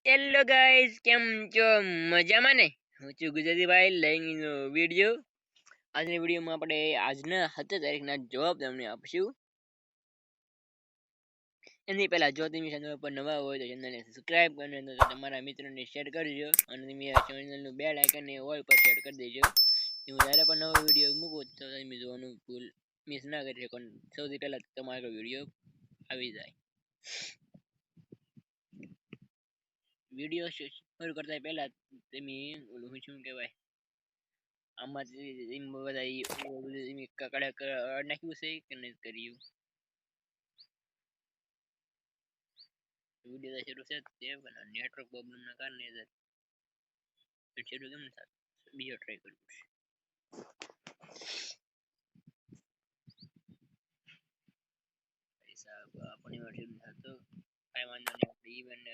Hello guys, કેમ છો? મજામાં ને? હું છું ગુજરાતી ભાઈ લઈને વિડીયો. આજની વિડીયોમાં આપણે આજના 7 તારીખના જવાબ તમને આપશું. એની પહેલા જો તમે ચેનલ પર નવા હોય તો ચેનલને સબસ્ક્રાઇબ કરીને તમારા મિત્રોને શેર કરજો અને તમે આ ચેનલનું બેલ આઇકનને ઓલ પર સેટ કરી દેજો. હું જ્યારે પણ નવો વિડીયો મૂકું તો તમે જોવાનું ભૂલ મિસ ના કરી શકો. સૌથી પહેલા તમારો વિડીયો આવી જાય. વિડીયો શરૂ કરતા પહેલા તમે ઓલું શું કહેવાય, આમાંથી બધા નાખ્યું છે કે નથી કર્યું? વિડીયો શરૂ છે તે પણ નેટવર્ક પ્રોબ્લેમના કારણે શરૂ કેમ થાય, બીજો ટ્રાય કરવું પડશે. આપણી વાર શરૂ થતો કાંઈ વાંધો નહીં. આપણે ઇવેન્ટને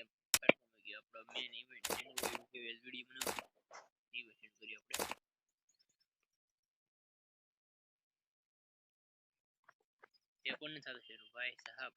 આપણો મેન ઇવેન્ટ વિડીયો બનાવો ઇવેન્ટ સેટ કરીએ. આપણે તે પણ નથી થતું શરૂ ભાઈ સાહેબ.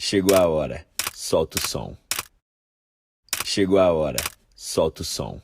Chegou a hora, solta o som. Chegou a hora, solta o som.